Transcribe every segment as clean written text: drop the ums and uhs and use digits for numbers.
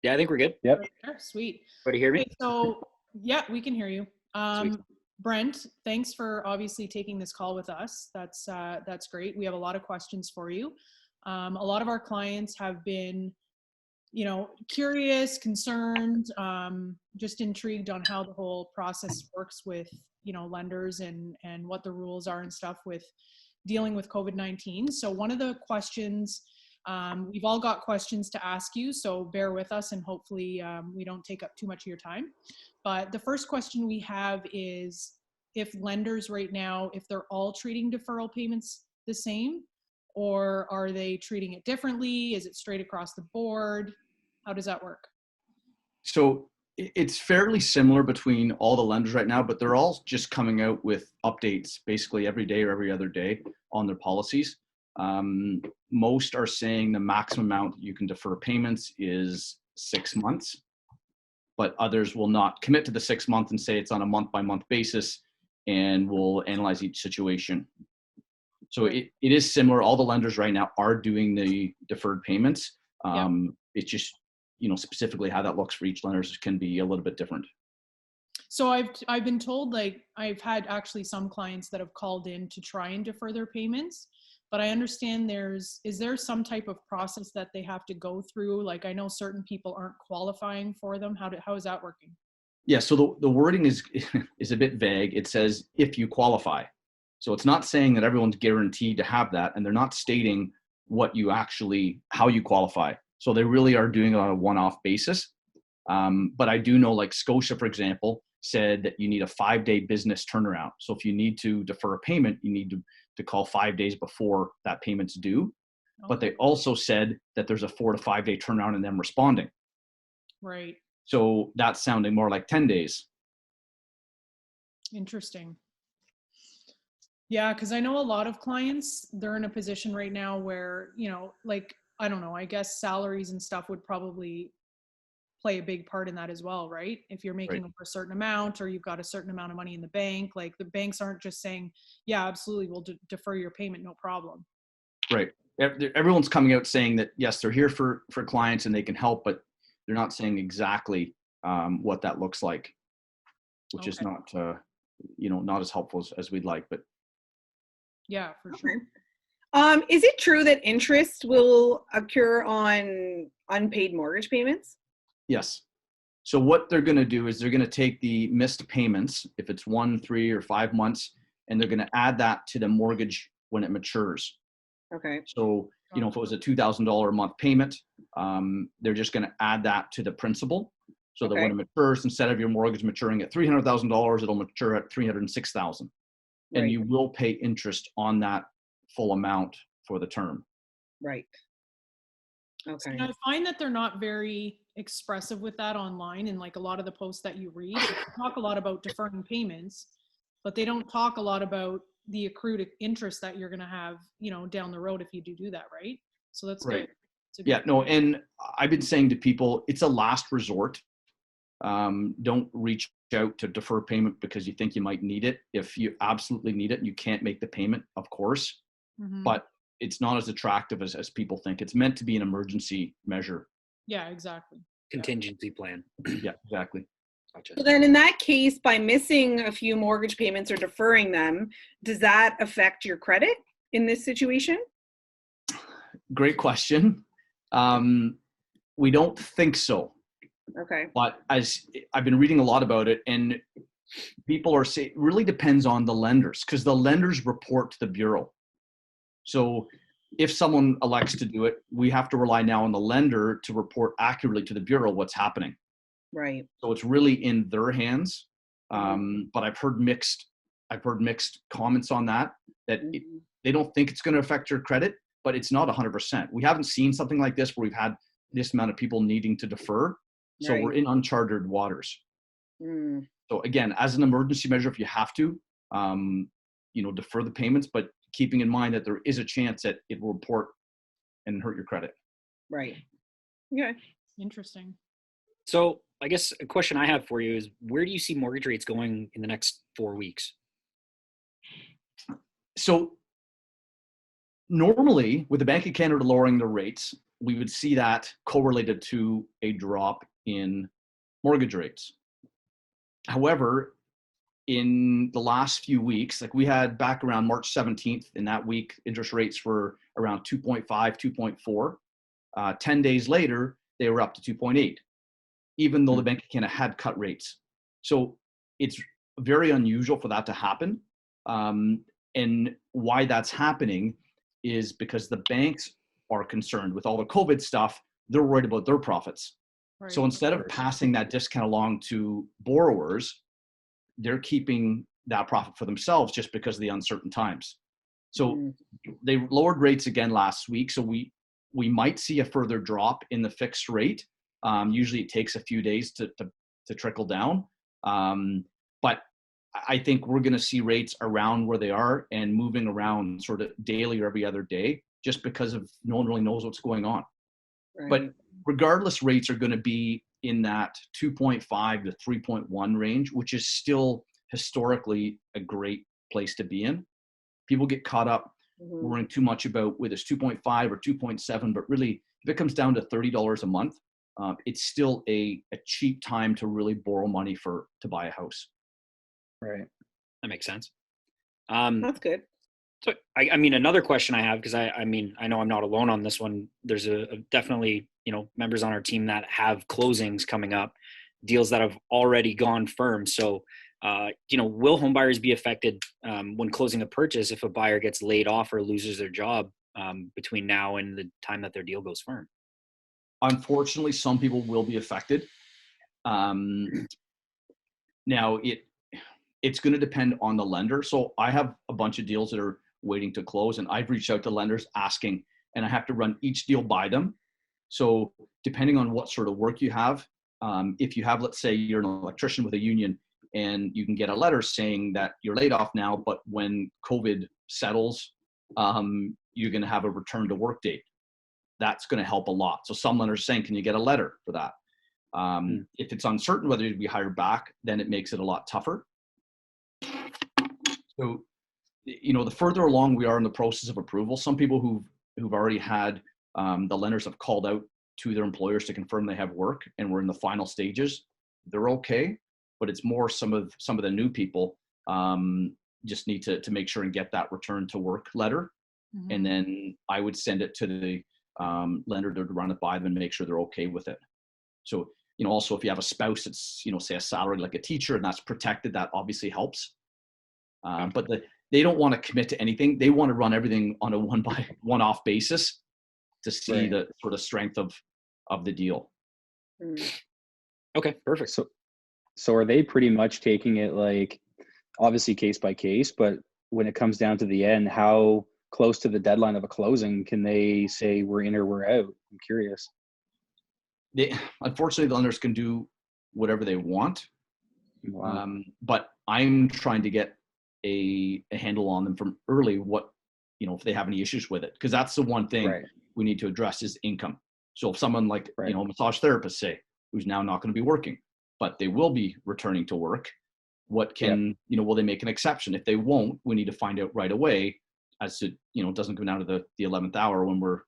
Yeah, I think we're good. Yep. Right there. Sweet. Ready to hear me? Okay, so yeah, we can hear you. Sweet. Brent, thanks for obviously taking this call with us. That's great. We have a lot of questions for you. A lot of our clients have been, curious, concerned, just intrigued on how the whole process works with, lenders and what the rules are and stuff with dealing with COVID-19. So one of the questions, we've all got questions to ask you, so bear with us and hopefully we don't take up too much of your time. But the first question we have is if lenders right now, if they're all treating deferral payments the same, or are they treating it differently? Is it straight across the board? How does that work? So it's fairly similar between all the lenders right now, but they're all just coming out with updates basically every day or every other day on their policies. Most are saying the maximum amount you can defer payments is 6 months, but others will not commit to the 6 month and say it's on a month-by-month basis and will analyze each situation. So it is similar. All the lenders right now are doing the deferred payments. It's just, specifically how that looks for each lender can be a little bit different. So I've been told, like, I've had actually some clients that have called in to try and defer their payments, but I understand is there some type of process that they have to go through? Like, I know certain people aren't qualifying for them. How is that working? Yeah, so the wording is a bit vague. It says if you qualify. So it's not saying that everyone's guaranteed to have that, and they're not stating how you qualify. So they really are doing it on a one-off basis. But I do know, like Scotia, for example, said that you need a 5-day business turnaround. So if you need to defer a payment, you need to call 5 days before that payment's due. Okay. But they also said that there's a 4 to 5 day turnaround in them responding. Right. So that's sounding more like 10 days. Interesting. Yeah, because I know a lot of clients, they're in a position right now where, like, I don't know, I guess salaries and stuff would probably play a big part in that as well, right? If you're making over a certain amount or you've got a certain amount of money in the bank, like the banks aren't just saying, yeah, absolutely, we'll defer your payment, no problem. Right. Everyone's coming out saying that, yes, they're here for clients and they can help, but they're not saying exactly what that looks like, which is not, not as helpful as we'd like, but. Yeah, for sure. Is it true that interest will occur on unpaid mortgage payments? Yes. So what they're going to do is they're going to take the missed payments, if it's 1, 3, or 5 months, and they're going to add that to the mortgage when it matures. Okay. So, if it was a $2,000 a month payment, they're just going to add that to the principal. So that when it matures, instead of your mortgage maturing at $300,000, it'll mature at $306,000. And you will pay interest on that full amount for the term. Right. Okay. So, I find that they're not very expressive with that online, and like a lot of the posts that you read, they talk a lot about deferring payments, but they don't talk a lot about the accrued interest that you're going to have, down the road if you do that, right? So that's right. Good. Yeah, no, and I've been saying to people, it's a last resort. Don't reach out to defer payment because you think you might need it. If you absolutely need it and you can't make the payment, of course, but it's not as attractive as people think. It's meant to be an emergency measure. Yeah, exactly. Contingency plan. Yeah, exactly. Gotcha. So then in that case, by missing a few mortgage payments or deferring them, does that affect your credit in this situation? Great question. We don't think so. Okay. But as I've been reading a lot about it, and people are saying it really depends on the lenders, because the lenders report to the bureau. So if someone elects to do it, we have to rely now on the lender to report accurately to the bureau what's happening. Right. So it's really in their hands. But I've heard mixed comments on that they don't think it's going to affect your credit, but it's not 100%. We haven't seen something like this where we've had this amount of people needing to defer. So we're in uncharted waters. So again, as an emergency measure, if you have to, defer the payments, but keeping in mind that there is a chance that it will report and hurt your credit. Right. Okay. Interesting. So I guess a question I have for you is, where do you see mortgage rates going in the next 4 weeks? So normally with the Bank of Canada lowering the rates, we would see that correlated to a drop in mortgage rates. However, in the last few weeks, like we had back around March 17th, in that week, interest rates were around 2.5, 2.4. 10 days later, they were up to 2.8, even though the Bank of Canada had cut rates. So it's very unusual for that to happen. And why that's happening is because the banks are concerned with all the COVID stuff. They're worried about their profits. Right. So instead of passing that discount along to borrowers, they're keeping that profit for themselves just because of the uncertain times. So they lowered rates again last week. So we might see a further drop in the fixed rate. Usually it takes a few days to trickle down. But I think we're going to see rates around where they are and moving around sort of daily or every other day, just because of no one really knows what's going on. Right. But regardless, rates are going to be in that 2.5 to 3.1 range, which is still historically a great place to be in. People get caught up worrying too much about whether it's 2.5 or 2.7, but really, if it comes down to $30 a month, it's still a cheap time to really borrow money to buy a house. Right. That makes sense. That's good. So, I mean, another question I have, because I mean, I know I'm not alone on this one. There's a definitely, members on our team that have closings coming up, deals that have already gone firm. So, will home buyers be affected when closing a purchase if a buyer gets laid off or loses their job between now and the time that their deal goes firm? Unfortunately, some people will be affected. Now, it's going to depend on the lender. So I have a bunch of deals that are waiting to close, and I've reached out to lenders asking, and I have to run each deal by them. So depending on what sort of work you have, if you have, let's say you're an electrician with a union and you can get a letter saying that you're laid off now, but when COVID settles, you're going to have a return to work date. That's going to help a lot. So some lenders are saying, can you get a letter for that? If it's uncertain whether you'd be hired back, then it makes it a lot tougher. So, the further along we are in the process of approval, some people who've already had, the lenders have called out to their employers to confirm they have work, and we're in the final stages. They're okay, but it's more some of the new people just need to make sure and get that return to work letter, and then I would send it to the lender to run it by them and make sure they're okay with it. So, also if you have a spouse that's, say a salary like a teacher and that's protected, that obviously helps. But they don't want to commit to anything. They want to run everything on a one-off basis to see the sort of strength of the deal. Okay, perfect. So are they pretty much taking it like, obviously case by case, but when it comes down to the end, how close to the deadline of a closing can they say we're in or we're out? I'm curious. Unfortunately, the lenders can do whatever they want. Wow. But I'm trying to get a handle on them from early, if they have any issues with it, because that's the one thing we need to address is income. So if someone like, a massage therapist, say, who's now not going to be working, but they will be returning to work, what can, will they make an exception? If they won't, we need to find out right away as to, it doesn't go down to the 11th hour when we're,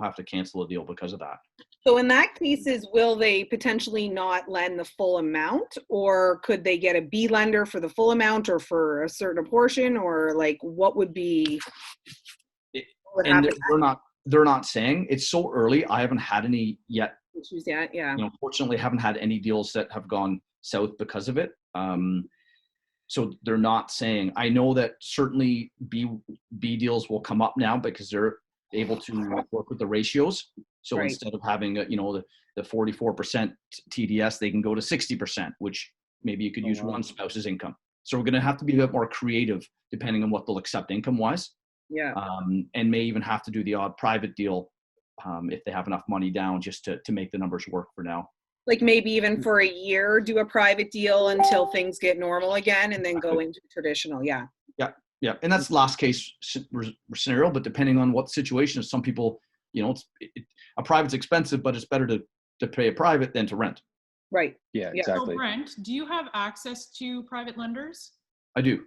have to cancel a deal because of that. So in that cases, will they potentially not lend the full amount, or could they get a B lender for the full amount or for a certain portion, or like what would be? And they're not saying. It's so early. I haven't had any yet. Issues yet, yeah. Fortunately, haven't had any deals that have gone south because of it. So they're not saying. I know that certainly B deals will come up now because they're able to work with the ratios. So instead of having the 44% TDS, they can go to 60%, which maybe you could use one spouse's income. So we're going to have to be a bit more creative depending on what they'll accept income-wise. Yeah. And may even have to do the odd private deal if they have enough money down just to make the numbers work for now. Like maybe even for a year, do a private deal until things get normal again and then go into traditional. Yeah. Yeah. And that's the last case scenario, but depending on what situation, some people, a private's expensive, but it's better to pay a private than to rent. Right. Yeah, exactly. So Brent, do you have access to private lenders? I do.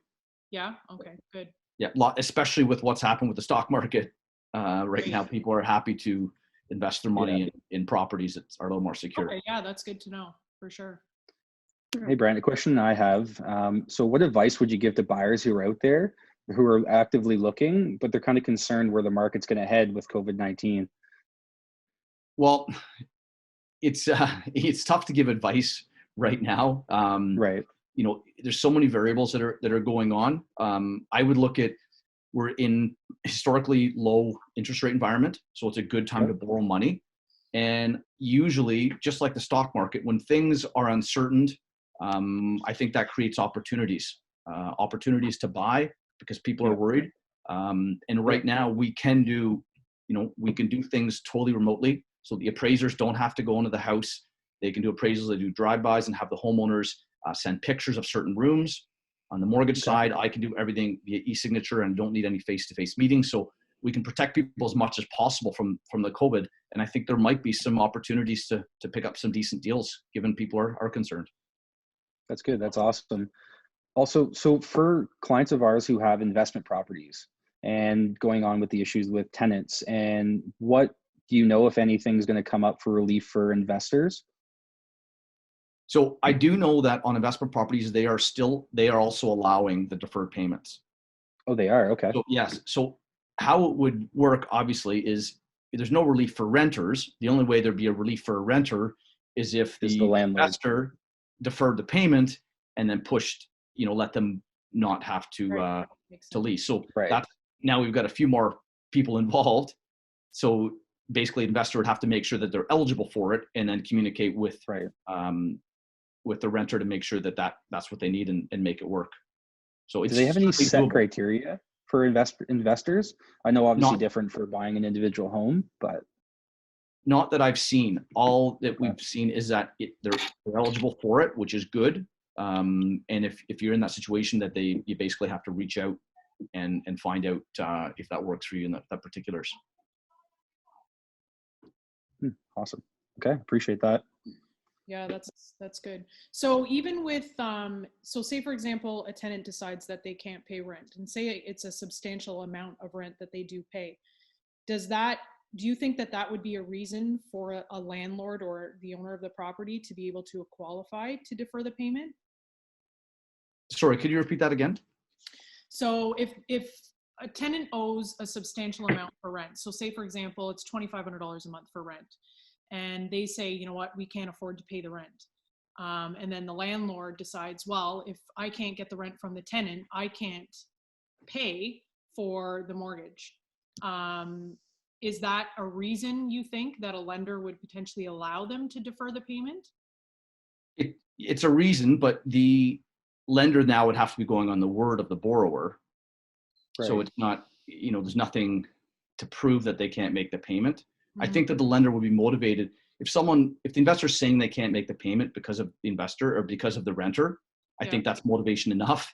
Yeah. Okay, good. Yeah. Especially with what's happened with the stock market right now, people are happy to, invest their money in properties that are a little more secure. Okay, yeah, that's good to know for sure. Hey, Brent, a question I have. So what advice would you give to buyers who are out there who are actively looking, but they're kind of concerned where the market's going to head with COVID-19? Well, it's tough to give advice right now. Right. You know, there's so many variables that are going on. I would look at, we're in historically low interest rate environment, so it's a good time to borrow money. And usually, just like the stock market, when things are uncertain, I think that creates opportunities to buy because people are worried. And right now we can do things totally remotely. So the appraisers don't have to go into the house. They can do appraisals, they do drive-bys and have the homeowners send pictures of certain rooms. On the mortgage side, I can do everything via e-signature and don't need any face-to-face meetings. So we can protect people as much as possible from the COVID. And I think there might be some opportunities to pick up some decent deals given people are concerned. That's good. That's awesome. Also, so for clients of ours who have investment properties and going on with the issues with tenants, and what do you know if anything's going to come up for relief for investors? So I do know that on investment properties, they are also allowing the deferred payments. Oh, they are? Okay. So yes. So how it would work, obviously, is there's no relief for renters. The only way there'd be a relief for a renter is if the landlord investor deferred the payment and then pushed, let them not have to lease. So that's, now we've got a few more people involved. So basically, investor would have to make sure that they're eligible for it, and then communicate with the renter to make sure that that's what they need and make it work. So it's, do they have any set doable criteria for investors? I know obviously different for buying an individual home, but not that I've seen. All that we've seen is that they're eligible for it, which is good. And if you're in that situation, that you basically have to reach out and find out if that works for you in that particulars. Awesome. Okay, appreciate that. Yeah, that's good. So even with, so say for example, a tenant decides that they can't pay rent, and say it's a substantial amount of rent that they do pay. Do you think that would be a reason for a landlord or the owner of the property to be able to qualify to defer the payment? Sorry, could you repeat that again? So if a tenant owes a substantial amount for rent, so say for example, it's $2,500 a month for rent, and they say, you know what, we can't afford to pay the rent. And then the landlord decides, well, if I can't get the rent from the tenant, I can't pay for the mortgage. Is that a reason you think that a lender would potentially allow them to defer the payment? It's a reason, but the lender now would have to be going on the word of the borrower. Right. So it's not, there's nothing to prove that they can't make the payment. I think that the lender would be motivated if the investor is saying they can't make the payment because of the investor or because of the renter. I think that's motivation enough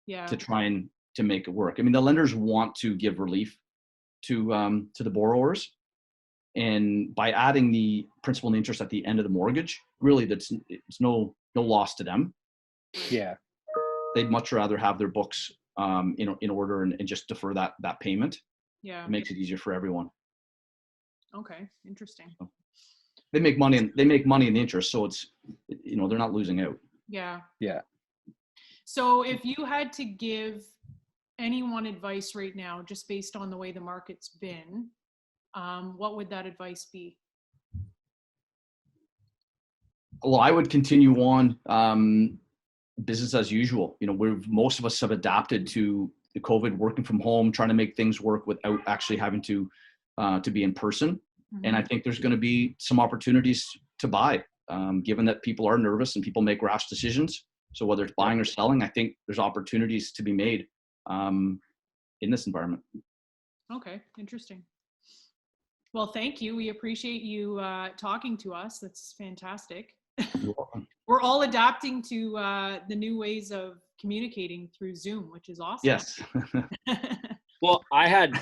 to try to make it work. I mean, the lenders want to give relief to the borrowers, and by adding the principal and interest at the end of the mortgage, really it's no loss to them. Yeah, they'd much rather have their books in order and just defer that payment. Yeah, it makes it easier for everyone. Okay, interesting. So they make money in the interest, so it's they're not losing out. Yeah. So if you had to give anyone advice right now, just based on the way the market's been, what would that advice be? Well, I would continue on business as usual. Most of us have adapted to the COVID, working from home, trying to make things work without actually having to be in person. Mm-hmm. And I think there's going to be some opportunities to buy, given that people are nervous and people make rash decisions. So whether it's buying or selling, I think there's opportunities to be made in this environment. Okay, interesting. Well, thank you. We appreciate you talking to us. That's fantastic. You're welcome. We're all adapting to the new ways of communicating through Zoom, which is awesome. Yes. Well, I had